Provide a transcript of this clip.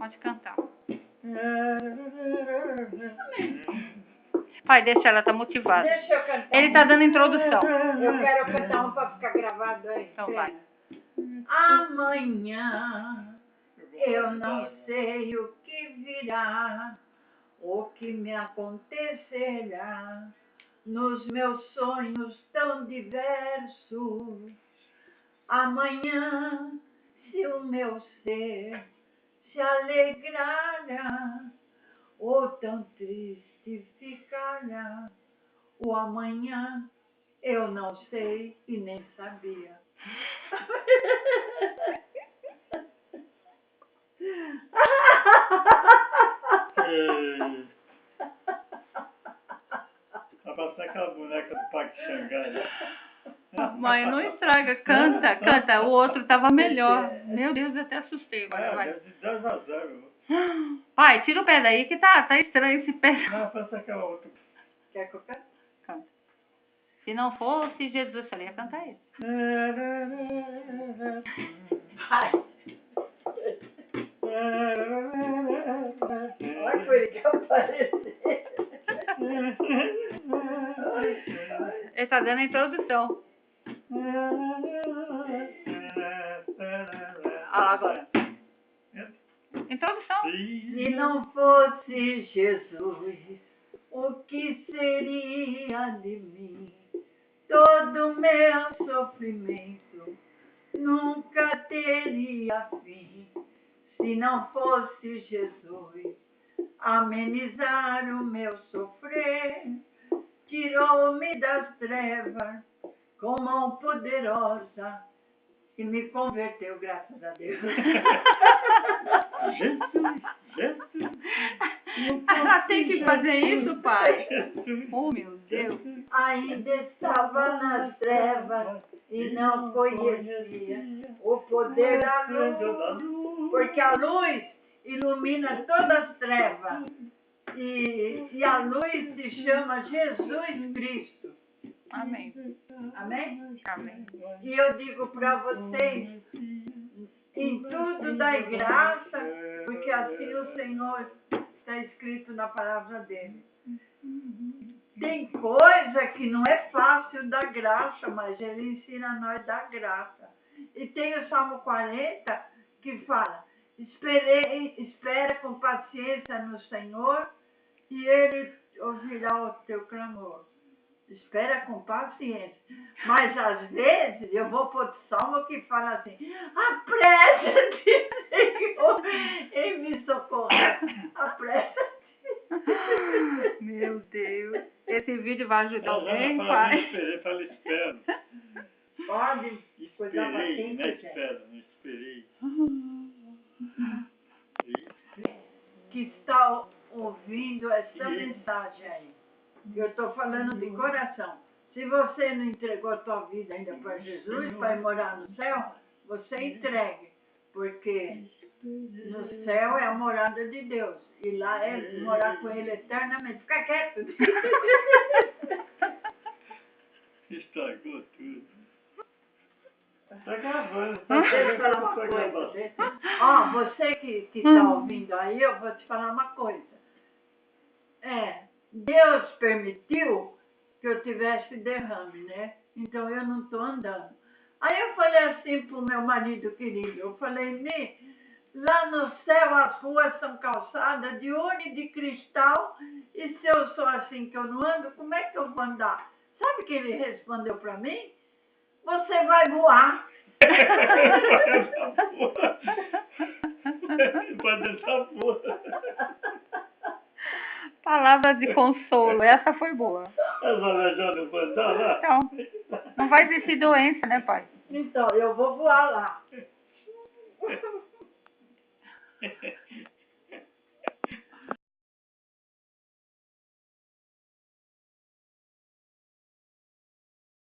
Pode cantar. Pai, deixa ela, tá motivada. Deixa eu cantar. Ele tá dando introdução. Eu quero cantar um pra ficar gravado aí. Então vai. Amanhã eu não sei o que virá, o que me acontecerá nos meus sonhos tão diversos. Amanhã, se o meu ser se alegrará, ou tão triste ficará, o amanhã eu não sei e nem sabia. Vai passar aquela boneca do Parque Xangai. Mãe, não estraga. Canta, canta. O outro tava melhor. Meu Deus, eu até assustei agora. Vai. De 10 a 0. Pai, tira o pé daí que tá estranho esse pé. Não, passa aquela outra. Quer que eu cante? Canta. Se não fosse Jesus, eu falei, ia cantar ele. Ai. Olha, foi ele que apareceu. Ele tá dando a introdução. Ah, agora. Introdução. Se não fosse Jesus, o que seria de mim? Todo meu sofrimento nunca teria fim. Se não fosse Jesus, amenizar o meu sofrer, tirou-me das trevas com mão poderosa e me converteu, graças a Deus. Jesus. Tem que fazer isso, pai? Oh, meu Deus. Ainda estava nas trevas e não conhecia o poder da luz, porque a luz ilumina todas as trevas e a luz se chama Jesus Cristo. Amém. Amém? Amém. E eu digo para vocês, em tudo dai graça, porque assim o Senhor está escrito na palavra dele. Tem coisa que não é fácil dar graça, mas ele ensina a nós dar graça. E tem o Salmo 40 que fala, espera com paciência no Senhor e ele ouvirá o teu clamor. Espera com paciência. Mas às vezes eu vou para outro salmo que fala assim, apressa-te, Senhor, em me socorrer. Apressa-te. Meu Deus. Esse vídeo vai ajudar alguém, Ela pai? espera. Pode cuidar para Esperei, quem não quiser. espera, não esperei. Que está ouvindo essa mensagem aí. Eu estou falando de coração. Se você não entregou a tua vida ainda para Jesus, para ir morar no céu, você entregue. Porque no céu é a morada de Deus. E lá é morar com Ele eternamente. Fica quieto. Estragou tudo. Tá gravando. Deixa eu falar uma coisa. Ó, você que está ouvindo aí, eu vou te falar uma coisa. Deus permitiu que eu tivesse derrame, né? Então eu não estou andando. Aí eu falei assim pro meu marido querido, eu falei, lá no céu as ruas são calçadas de ouro e de cristal, e se eu sou assim que eu não ando, como é que eu vou andar? Sabe o que ele respondeu para mim? Você vai voar. Pode essa porra. Palavras de consolo. Essa foi boa. Essa alejando mandar lá. Então, não vai existir doença, né, pai? Então, eu vou voar lá.